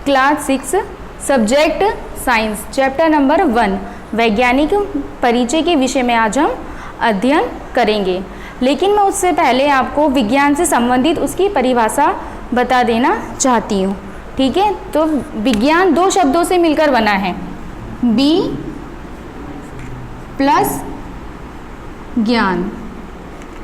Class 6 subject science chapter number 1 वैज्ञानिक परिचय के विषय में आज हम अध्ययन करेंगे। लेकिन मैं उससे पहले आपको विज्ञान से संबंधित उसकी परिभाषा बता देना चाहती हूँ। ठीक है, तो विज्ञान दो शब्दों से मिलकर बना है, बी प्लस ज्ञान।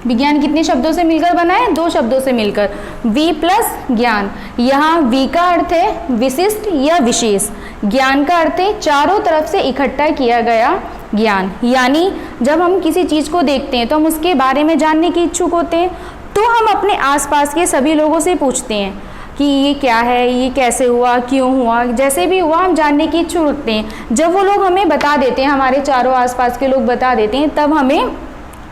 विज्ञान कितने शब्दों से मिलकर बना है? दो शब्दों से मिलकर, वी प्लस ज्ञान। यहाँ वी का अर्थ है विशिष्ट या विशेष, ज्ञान का अर्थ है चारों तरफ से इकट्ठा किया गया ज्ञान। यानी जब हम किसी चीज़ को देखते हैं तो हम उसके बारे में जानने के इच्छुक होते हैं, तो हम अपने आसपास के सभी लोगों से पूछते हैं कि ये क्या है, ये कैसे हुआ, क्यों हुआ, जैसे भी हुआ हम जानने की इच्छुक रखते हैं। जब वो लोग हमें बता देते हैं, हमारे चारों आसपास के लोग बता देते हैं, तब हमें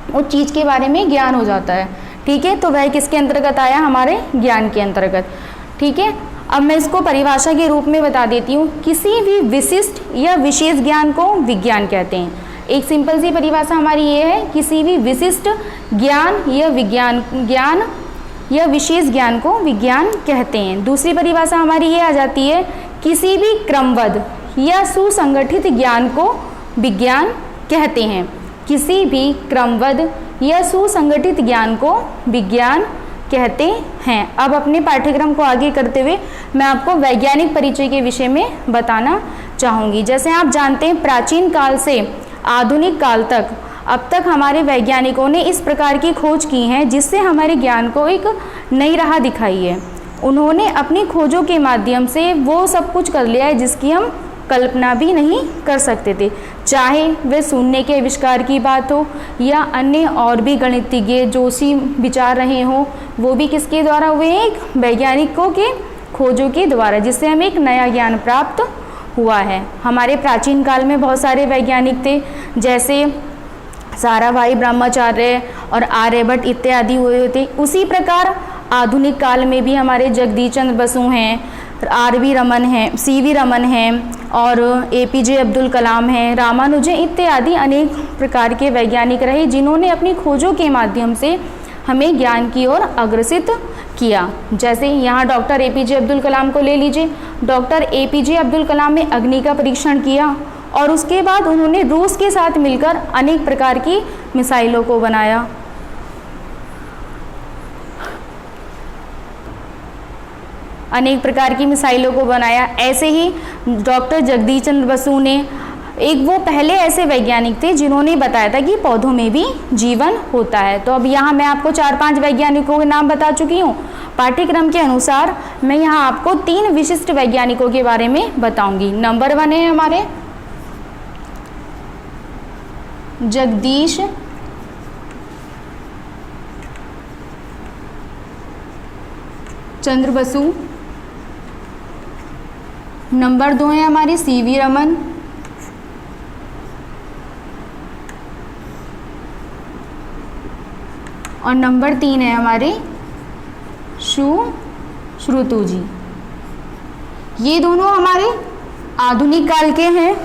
उस चीज़ के बारे में ज्ञान हो जाता है। ठीक है, तो वह किसके अंतर्गत आया? हमारे ज्ञान के अंतर्गत। ठीक है, अब मैं इसको परिभाषा के रूप में बता देती हूँ। किसी भी विशिष्ट या विशेष ज्ञान को विज्ञान कहते हैं। एक सिंपल सी परिभाषा हमारी ये है, किसी भी विशिष्ट ज्ञान या विशेष ज्ञान को विज्ञान कहते हैं। दूसरी परिभाषा हमारी ये आ जाती है, किसी भी क्रमबद्ध या सुसंगठित ज्ञान को विज्ञान कहते हैं। किसी भी क्रमबद्ध या सुसंगठित ज्ञान को विज्ञान कहते हैं। अब अपने पाठ्यक्रम को आगे करते हुए मैं आपको वैज्ञानिक परिचय के विषय में बताना चाहूँगी। जैसे आप जानते हैं, प्राचीन काल से आधुनिक काल तक अब तक हमारे वैज्ञानिकों ने इस प्रकार की खोज की है जिससे हमारे ज्ञान को एक नई राह दिखाई है। उन्होंने अपनी खोजों के माध्यम से वो सब कुछ कर लिया है जिसकी हम कल्पना भी नहीं कर सकते थे। चाहे वे शून्य के आविष्कार की बात हो या अन्य और भी गणितज्ञ जोशी विचार रहे हों, वो भी किसके द्वारा हुए हैं? एक वैज्ञानिकों के खोजों के द्वारा, जिससे हमें एक नया ज्ञान प्राप्त हुआ है। हमारे प्राचीन काल में बहुत सारे वैज्ञानिक थे, जैसे साराभाई ब्रह्मचार्य और आर्यभट्ट इत्यादि हुए थे। उसी प्रकार आधुनिक काल में भी हमारे जगदीश चंद्र बसु हैं, आर.वी. रमन हैं, सी.वी. रमन हैं और ए.पी.जे. अब्दुल कलाम हैं, रामानुजन इत्यादि अनेक प्रकार के वैज्ञानिक रहे जिन्होंने अपनी खोजों के माध्यम से हमें ज्ञान की ओर अग्रसित किया। जैसे यहाँ डॉक्टर ए.पी.जे. अब्दुल कलाम को ले लीजिए। Doctor APJ. अब्दुल कलाम ने अग्नि का परीक्षण किया और उसके बाद उन्होंने रूस के साथ मिलकर अनेक प्रकार की मिसाइलों को बनाया। अनेक प्रकार की मिसाइलों को बनाया। ऐसे ही डॉक्टर जगदीश चंद्र बसु ने, एक वो पहले ऐसे वैज्ञानिक थे जिन्होंने बताया था कि पौधों में भी जीवन होता है। तो अब यहाँ मैं आपको 4-5 वैज्ञानिकों के नाम बता चुकी हूँ। पाठ्यक्रम के अनुसार मैं यहाँ आपको 3 विशिष्ट वैज्ञानिकों के बारे में बताऊंगी। नंबर 1 है हमारे जगदीश चंद्र बसु। नंबर 2 है हमारे सी.वी. रमन। और नंबर 3 है हमारे सुश्रुतु जी। ये दोनों हमारे आधुनिक काल के हैं।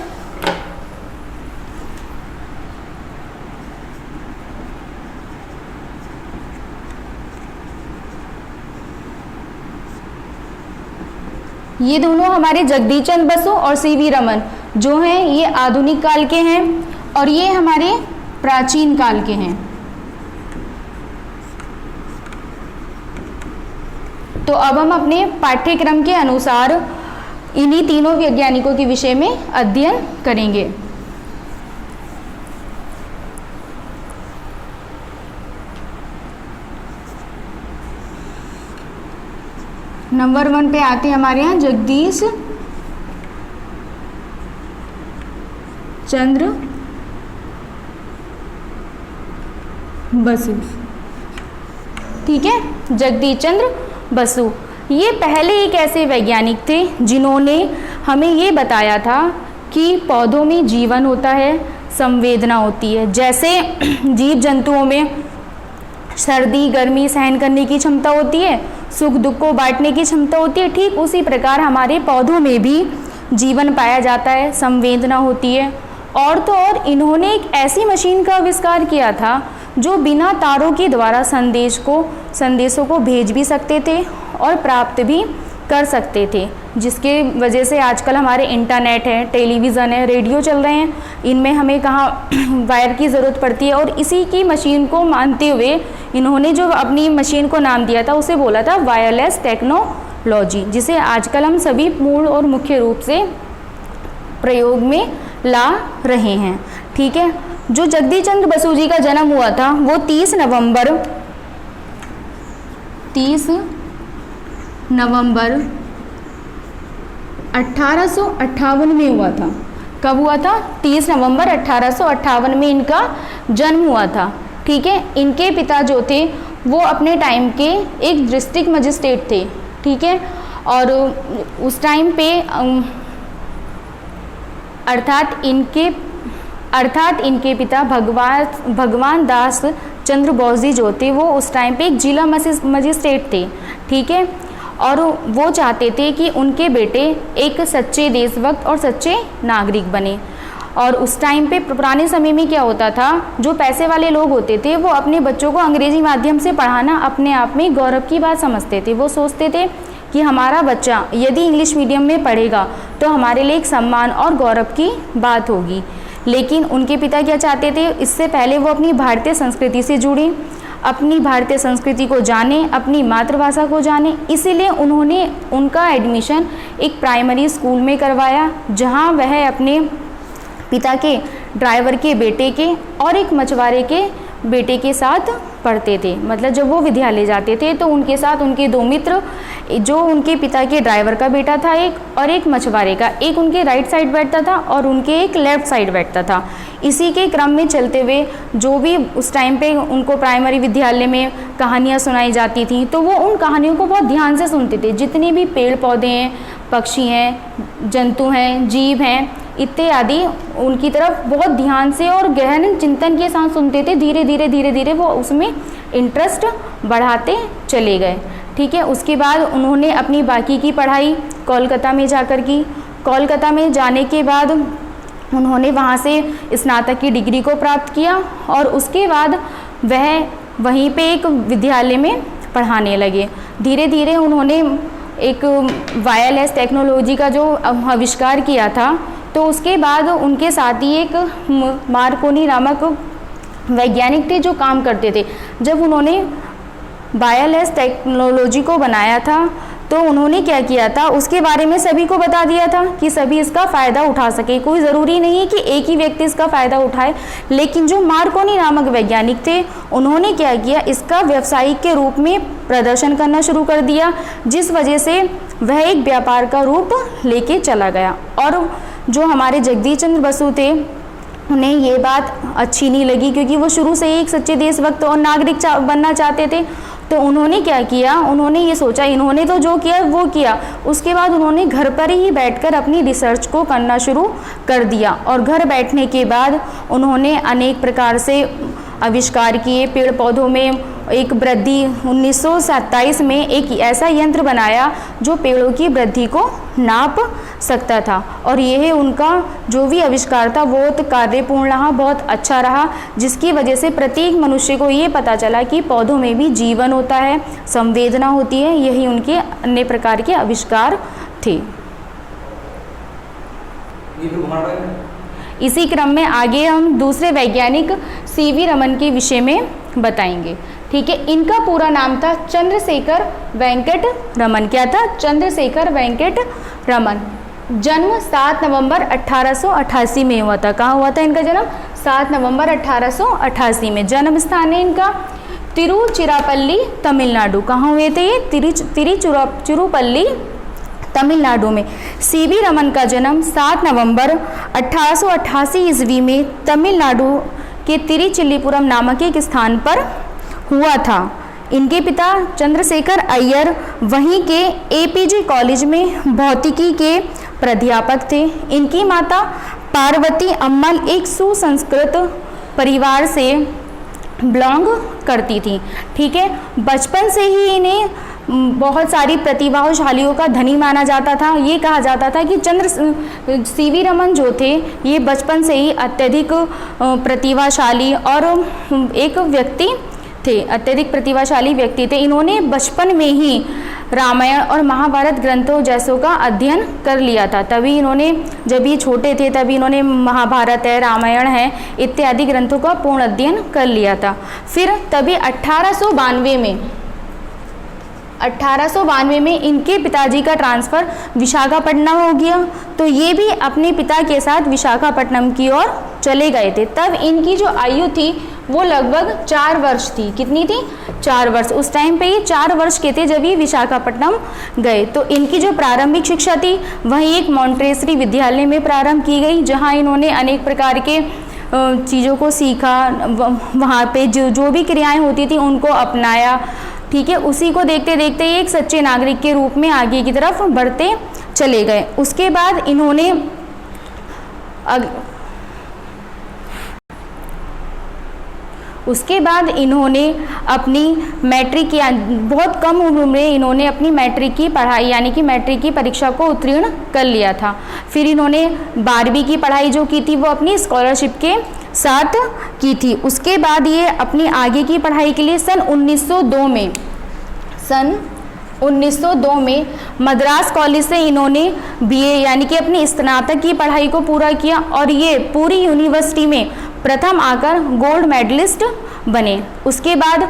ये दोनों हमारे जगदीश चंद्र बसु और सी.वी. रमन जो हैं ये आधुनिक काल के हैं और ये हमारे प्राचीन काल के हैं। तो अब हम अपने पाठ्यक्रम के अनुसार इन्हीं तीनों वैज्ञानिकों के विषय में अध्ययन करेंगे। नंबर 1 पे आते हैं हमारे यहाँ जगदीश चंद्र बसु। ठीक है, जगदीश चंद्र बसु ये पहले एक ऐसे वैज्ञानिक थे जिन्होंने हमें ये बताया था कि पौधों में जीवन होता है, संवेदना होती है। जैसे जीव जंतुओं में सर्दी गर्मी सहन करने की क्षमता होती है, सुख दुख को बांटने की क्षमता होती है, ठीक उसी प्रकार हमारे पौधों में भी जीवन पाया जाता है, संवेदना होती है। और तो और इन्होंने एक ऐसी मशीन का आविष्कार किया था जो बिना तारों के द्वारा संदेशों को भेज भी सकते थे और प्राप्त भी कर सकते थे, जिसके वजह से आजकल हमारे इंटरनेट है, टेलीविज़न है, रेडियो चल रहे हैं, इनमें हमें कहाँ वायर की ज़रूरत पड़ती है। और इसी की मशीन को मानते हुए इन्होंने जो अपनी मशीन को नाम दिया था उसे बोला था वायरलेस टेक्नोलॉजी, जिसे आजकल हम सभी मूल और मुख्य रूप से प्रयोग में ला रहे हैं। ठीक है, जो जगदीश चंद्र बसु जी का जन्म हुआ था वो 30 नवंबर 1858 में हुआ था। कब हुआ था? 30 नवंबर 1858 में इनका जन्म हुआ था। ठीक है, इनके पिता जो थे वो अपने टाइम के एक डिस्ट्रिक्ट मजिस्ट्रेट थे। ठीक है, और उस टाइम पे अर्थात इनके पिता भगवान दास चंद्र बोस जी जो थे वो उस टाइम पे एक जिला मजिस्ट्रेट थे। ठीक है, और वो चाहते थे कि उनके बेटे एक सच्चे देशभक्त और सच्चे नागरिक बने। और उस टाइम पे पुराने समय में क्या होता था, जो पैसे वाले लोग होते थे वो अपने बच्चों को अंग्रेजी माध्यम से पढ़ाना अपने आप में गौरव की बात समझते थे। वो सोचते थे कि हमारा बच्चा यदि इंग्लिश मीडियम में पढ़ेगा तो हमारे लिए एक सम्मान और गौरव की बात होगी। लेकिन उनके पिता क्या चाहते थे, इससे पहले वो अपनी भारतीय संस्कृति से जुड़े, अपनी भारतीय संस्कृति को जाने, अपनी मातृभाषा को जाने, इसीलिए उन्होंने उनका एडमिशन एक प्राइमरी स्कूल में करवाया, जहां वह अपने पिता के ड्राइवर के बेटे के और एक मछुआरे के बेटे के साथ पढ़ते थे। मतलब जब वो विद्यालय जाते थे तो उनके साथ उनके दो मित्र, जो उनके पिता के ड्राइवर का बेटा था एक, और एक मछुआरे का, एक उनके राइट साइड बैठता था और उनके एक लेफ्ट साइड बैठता था। इसी के क्रम में चलते हुए जो भी उस टाइम पे उनको प्राइमरी विद्यालय में कहानियाँ सुनाई जाती थी तो वो उन कहानियों को बहुत ध्यान से सुनते थे। जितने भी पेड़ पौधे हैं, पक्षी हैं, जंतु हैं, जीव हैं इत्यादि, उनकी तरफ बहुत ध्यान से और गहन चिंतन के साथ सुनते थे। धीरे धीरे वो उसमें इंटरेस्ट बढ़ाते चले गए। ठीक है, उसके बाद उन्होंने अपनी बाकी की पढ़ाई कोलकाता में जाकर की। कोलकाता में जाने के बाद उन्होंने वहाँ से स्नातक की डिग्री को प्राप्त किया और उसके बाद वह वहीं पे एक विद्यालय में पढ़ाने लगे। धीरे धीरे उन्होंने एक वायरलेस टेक्नोलॉजी का जो आविष्कार किया था, तो उसके बाद उनके साथ ही एक मार्कोनी नामक वैज्ञानिक थे जो काम करते थे। जब उन्होंने वायरलेस टेक्नोलॉजी को बनाया था तो उन्होंने क्या किया था, उसके बारे में सभी को बता दिया था कि सभी इसका फ़ायदा उठा सके। कोई ज़रूरी नहीं है कि एक ही व्यक्ति इसका फ़ायदा उठाए, लेकिन जो मार्कोनी नामक वैज्ञानिक थे उन्होंने क्या किया, इसका व्यावसायिक के रूप में प्रदर्शन करना शुरू कर दिया, जिस वजह से वह एक व्यापार का रूप लेके चला गया। और जो हमारे जगदीश चंद्र बसु थे उन्हें ये बात अच्छी नहीं लगी, क्योंकि वो शुरू से ही एक सच्चे देशभक्त और नागरिक बनना चाहते थे। तो उन्होंने क्या किया, उन्होंने ये सोचा, इन्होंने तो जो किया वो किया, उसके बाद उन्होंने घर पर ही बैठकर अपनी रिसर्च को करना शुरू कर दिया। और घर बैठने के बाद उन्होंने अनेक प्रकार से आविष्कार किए। पेड़ पौधों में एक वृद्धि 1927 में एक ऐसा यंत्र बनाया जो पेड़ों की वृद्धि को नाप सकता था। और यह उनका जो भी आविष्कार था वो तो कार्यपूर्ण रहा, बहुत अच्छा रहा, जिसकी वजह से प्रत्येक मनुष्य को ये पता चला कि पौधों में भी जीवन होता है, संवेदना होती है। यही उनके अन्य प्रकार के आविष्कार थे। इसी क्रम में आगे हम दूसरे वैज्ञानिक सीवी रमन के विषय में बताएंगे। ठीक है, इनका पूरा नाम था चंद्रशेखर वेंकट रमन। क्या था? चंद्रशेखर वेंकट रमन। जन्म 7 नवंबर 1888 में हुआ था। कहाँ हुआ था इनका जन्म? 7 नवंबर 1888 में। जन्म स्थान है इनका तिरुचिरापल्ली, तमिलनाडु। कहाँ हुए थे ये? तिरुचिरापल्ली, तमिलनाडु में। सीवी रमन का जन्म 7 नवंबर 1888 ईस्वी में तमिलनाडु के तिरुचिल्लीपुरम नामक एक स्थान पर हुआ था। इनके पिता चंद्रशेखर अय्यर वहीं के एपीजे कॉलेज में भौतिकी के प्राध्यापक थे। इनकी माता पार्वती अम्मल एक सुसंस्कृत परिवार से बिलोंग करती थी। ठीक है, बचपन से ही इन्हें बहुत सारी प्रतिभाशालियों का धनी माना जाता था। ये कहा जाता था कि सीवी रमन जो थे ये बचपन से ही अत्यधिक प्रतिभाशाली और एक व्यक्ति थे, अत्यधिक प्रतिभाशाली व्यक्ति थे। इन्होंने बचपन में ही रामायण और महाभारत ग्रंथों जैसों का अध्ययन कर लिया था। तभी इन्होंने, जब ये छोटे थे तभी इन्होंने महाभारत है, रामायण है इत्यादि ग्रंथों का पूर्ण अध्ययन कर लिया था। फिर तभी 1892 में इनके पिताजी का ट्रांसफ़र विशाखापट्टनम हो गया, तो ये भी अपने पिता के साथ विशाखापट्टनम की ओर चले गए थे। तब इनकी जो आयु थी वो लगभग 4 वर्ष थी। कितनी थी? 4 वर्ष। उस टाइम पे ये 4 वर्ष के थे जब ये विशाखापट्टनम गए। तो इनकी जो प्रारंभिक शिक्षा थी वही एक मॉन्टेसरी विद्यालय में प्रारंभ की गई, जहाँ इन्होंने अनेक प्रकार के चीज़ों को सीखा, वहाँ पे जो भी क्रियाएं होती थी उनको अपनाया। ठीक है, उसी को देखते देखते एक सच्चे नागरिक के रूप में आगे की तरफ बढ़ते चले गए। उसके बाद इन्होंने अपनी मैट्रिक या बहुत कम उम्र में इन्होंने अपनी मैट्रिक की पढ़ाई यानी कि मैट्रिक की परीक्षा को उत्तीर्ण कर लिया था। फिर इन्होंने 12वीं की पढ़ाई जो की थी वो अपनी स्कॉलरशिप के साथ की थी। उसके बाद ये अपनी आगे की पढ़ाई के लिए सन 1902 में मद्रास कॉलेज से इन्होंने बीए यानी कि अपनी स्नातक की पढ़ाई को पूरा किया और ये पूरी यूनिवर्सिटी में प्रथम आकर गोल्ड मेडलिस्ट बने। उसके बाद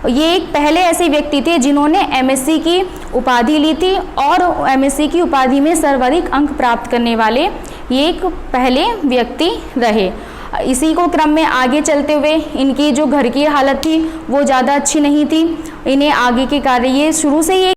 ये एक पहले ऐसे व्यक्ति थे जिन्होंने एमएससी की उपाधि ली थी और एमएससी की उपाधि में सर्वाधिक अंक प्राप्त करने वाले ये एक पहले व्यक्ति रहे। इसी को क्रम में आगे चलते हुए इनकी जो घर की हालत थी वो ज़्यादा अच्छी नहीं थी। इन्हें आगे के कार्य, ये शुरू से ही